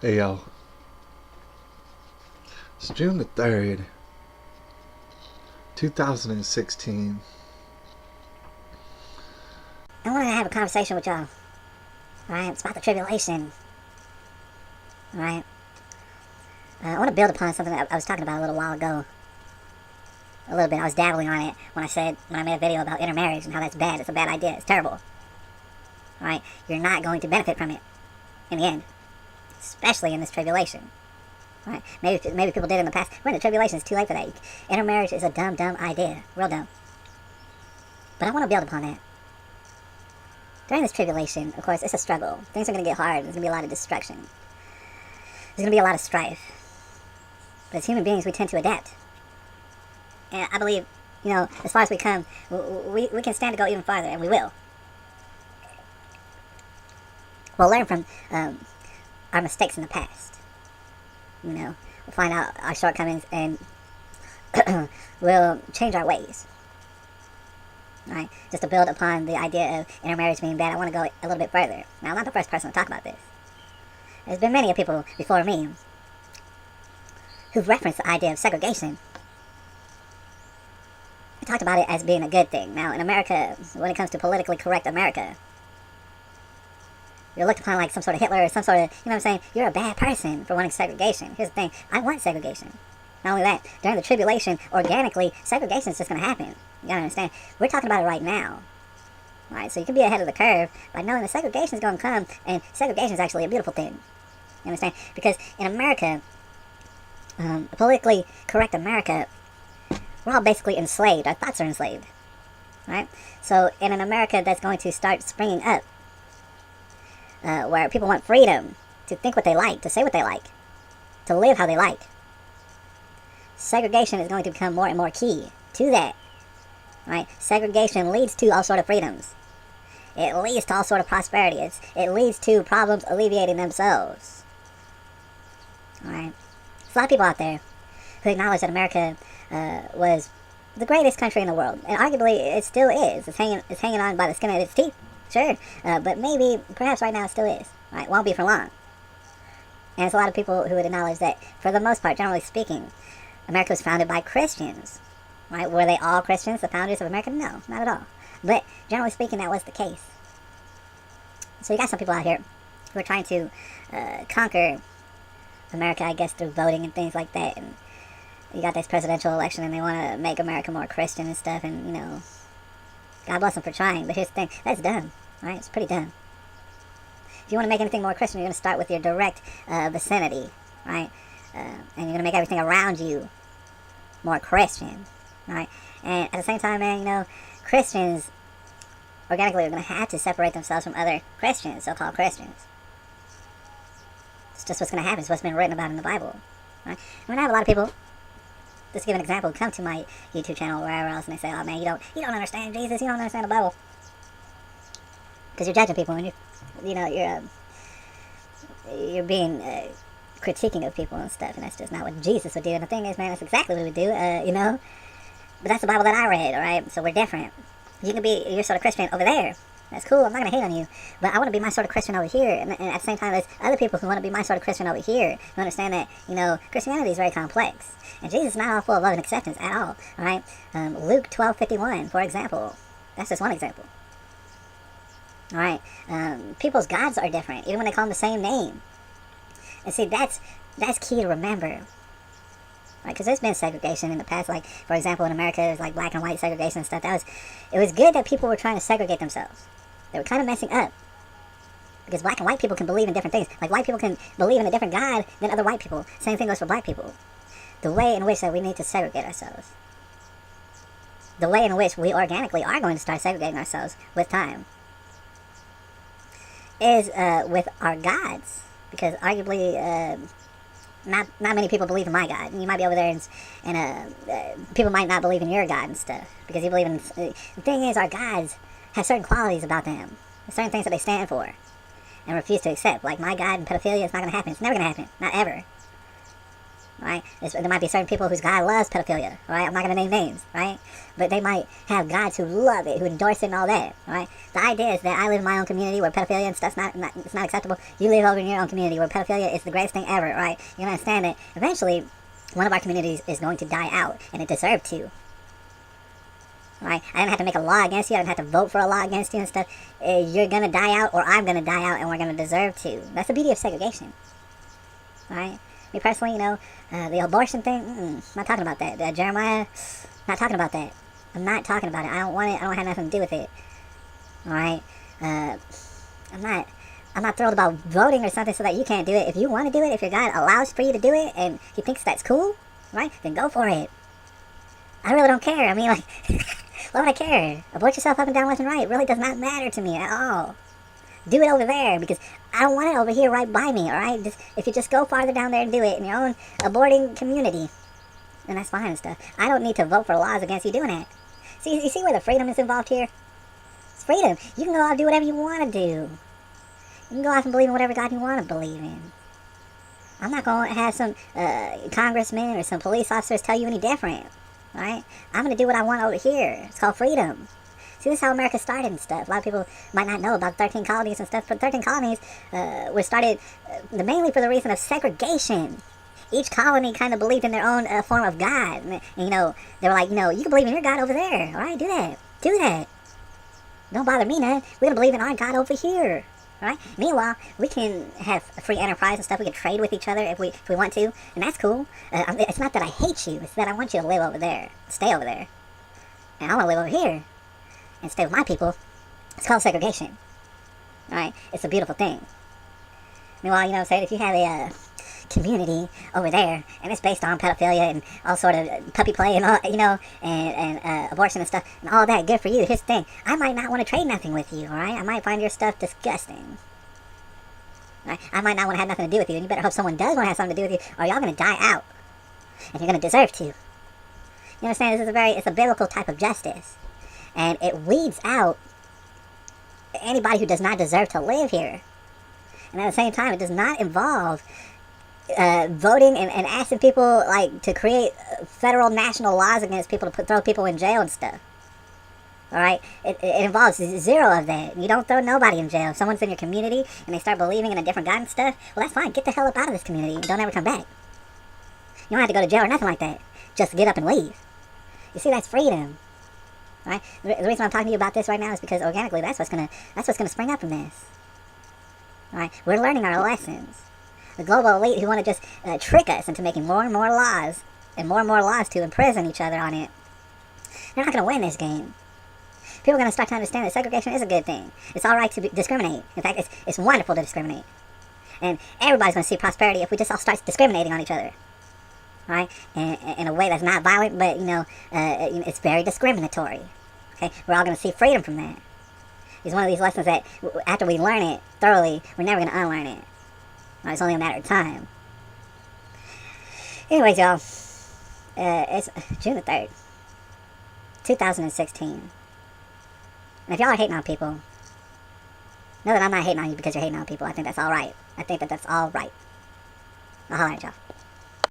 Hey yo, it's June the 3rd, 2016. I wanted to have a conversation with y'all. Alright, it's about the tribulation. Alright. I want to build upon something that I was talking about a little while ago. A little bit. I was dabbling on it when I made a video about intermarriage and how that's bad. It's a bad idea. It's terrible. Alright? You're not going to benefit from it in the end. Especially in this tribulation. Right? Maybe people did in the past. We're in the tribulation. It's too late for that. Intermarriage is a dumb idea. Real dumb. But I want to build upon that. During this tribulation, of course, it's a struggle. Things are going to get hard. There's going to be a lot of destruction. There's going to be a lot of strife. But as human beings, we tend to adapt. And I believe, as far as we come, we can stand to go even farther, and we will. We'll learn from our mistakes in the past. We'll find out our shortcomings, and we'll change our ways. Right? Just to build upon the idea of intermarriage being bad, I want to go a little bit further. Now, I'm not the first person to talk about this. There's been many people before me who've referenced the idea of segregation. They talked about it as being a good thing. Now, in America, when it comes to politically correct America, you're looked upon like some sort of Hitler or some sort of, you know what I'm saying? You're a bad person for wanting segregation. Here's the thing. I want segregation. Not only that, during the tribulation, organically, segregation is just going to happen. You gotta understand. We're talking about it right now. Right? So you can be ahead of the curve by knowing that segregation is going to come, and segregation is actually a beautiful thing. You understand? Because in America, politically correct America, we're all basically enslaved. Our thoughts are enslaved. Right? So in an America that's going to start springing up, where people want freedom to think what they like, to say what they like, to live how they like, segregation is going to become more and more key to that. Right? Segregation leads to all sort of freedoms. It leads to all sort of prosperity. It leads to problems alleviating themselves. Alright? There's a lot of people out there who acknowledge that America was the greatest country in the world. And arguably, it still is. It's hanging on by the skin of its teeth. Sure. But maybe, perhaps right now it still is. Right? Won't be for long. And there's a lot of people who would acknowledge that, for the most part, generally speaking, America was founded by Christians. Right? Were they all Christians, the founders of America? No, not at all. But generally speaking, that was the case. So you got some people out here who are trying to conquer America, I guess, through voting and things like that. And you got this presidential election, and they want to make America more Christian and stuff. And, God bless them for trying. But here's the thing. That's dumb. Right? It's pretty dumb. If you want to make anything more Christian, you're going to start with your direct vicinity. Right? And you're going to make everything around you more Christian. Right? And at the same time, man, Christians organically are going to have to separate themselves from other Christians, so-called Christians. It's just what's going to happen. It's what's been written about in the Bible. Right? And I have a lot of people, just to give an example, come to my YouTube channel or wherever else, and they say, "Oh man, you don't understand Jesus. You don't understand the Bible," because you're judging people, and you're being critiquing of people and stuff, and that's just not what Jesus would do. And the thing is, man, that's exactly what he would do. But that's the Bible that I read, alright? So we're different. You can be your sort of Christian over there. That's cool. I'm not going to hate on you. But I want to be my sort of Christian over here. And at the same time, there's other people who want to be my sort of Christian over here. Who understand that, Christianity is very complex. And Jesus is not all full of love and acceptance at all. Alright? Luke 12:51, for example. That's just one example. Alright? People's gods are different, even when they call them the same name. And see, that's key to remember. Because there's been segregation in the past, like, for example, in America, there's like black and white segregation and stuff. It was good that people were trying to segregate themselves. They were kind of messing up. Because black and white people can believe in different things. Like, white people can believe in a different God than other white people. Same thing goes for black people. The way in which that we need to segregate ourselves. The way in which we organically are going to start segregating ourselves with time. Is with our gods. Because arguably, not many people believe in my God. You might be over there and people might not believe in your God and stuff. Because you believe in... the thing is, our gods have certain qualities about them. There's certain things that they stand for. And refuse to accept. Like my God and pedophilia, it's not going to happen. It's never going to happen. Not ever. right? There might be certain people whose God loves pedophilia, right? I'm not gonna name names, right? But they might have gods who love it, who endorse it and all that, right? The idea is that I live in my own community where pedophilia and stuff's not it's not acceptable. You live over in your own community where pedophilia is the greatest thing ever, right? You understand that eventually one of our communities is going to die out, and it deserved to. Right? I didn't have to make a law against you. I didn't have to vote for a law against you and stuff. You're gonna die out, or I'm gonna die out, and we're gonna deserve to. That's the beauty of segregation, right? Me personally, the abortion thing, not talking about that. Jeremiah, not talking about that. I'm not talking about it. I don't want it. I don't have nothing to do with it. All right. I'm not thrilled about voting or something so that you can't do it. If you want to do it, if your God allows for you to do it, and He thinks that's cool, right? Then go for it. I really don't care. I mean, like, why would I care? Abort yourself up and down, left and right. It really does not matter to me at all. Do it over there, because I don't want it over here right by me, alright? If you just go farther down there and do it in your own aborting community, then that's fine and stuff. I don't need to vote for laws against you doing that. See, you see where the freedom is involved here? It's freedom. You can go out and do whatever you want to do. You can go out and believe in whatever God you want to believe in. I'm not going to have some congressmen or some police officers tell you any different, right? I'm going to do what I want over here. It's called freedom. See, this is how America started and stuff. A lot of people might not know about 13 colonies and stuff, but 13 colonies were started mainly for the reason of segregation. Each colony kind of believed in their own form of God. And, they were like, you can believe in your God over there. All right, do that. Do that. Don't bother me none. We're going to believe in our God over here. All right? Meanwhile, we can have free enterprise and stuff. We can trade with each other if we want to, and that's cool. It's not that I hate you. It's that I want you to live over there. Stay over there. And I want to live over here and stay with my people. It's called segregation. Alright? It's a beautiful thing. Meanwhile, if you have a community over there, and it's based on pedophilia and all sort of puppy play and all, and abortion and stuff, and all that, good for you. Here's the thing. I might not want to trade nothing with you, alright? I might find your stuff disgusting. Right? I might not want to have nothing to do with you, and you better hope someone does want to have something to do with you, or y'all going to die out. And you're going to deserve to. You understand? It's a biblical type of justice. And it weeds out anybody who does not deserve to live here. And at the same time, it does not involve voting and asking people to create federal national laws against people to throw people in jail and stuff. Alright? It involves zero of that. You don't throw nobody in jail. If someone's in your community and they start believing in a different God and stuff, well, that's fine. Get the hell up out of this community and don't ever come back. You don't have to go to jail or nothing like that. Just get up and leave. You see, that's freedom. Right? The reason I'm talking to you about this right now is because organically that's what's gonna spring up from this. Right? We're learning our lessons. The global elite who want to just trick us into making more and more laws to imprison each other on it. They're not gonna win this game. People are gonna start to understand that segregation is a good thing. It's all right to discriminate. In fact, it's wonderful to discriminate. And everybody's gonna see prosperity if we just all start discriminating on each other. Right? In a way that's not violent, but it's very discriminatory. Okay, we're all going to see freedom from that. It's one of these lessons that after we learn it thoroughly, we're never going to unlearn it. Right? It's only a matter of time. Anyways, y'all, it's June the 3rd, 2016. And if y'all are hating on people, know that I'm not hating on you because you're hating on people. I think that's all right. I think that's all right. I'll holler at y'all.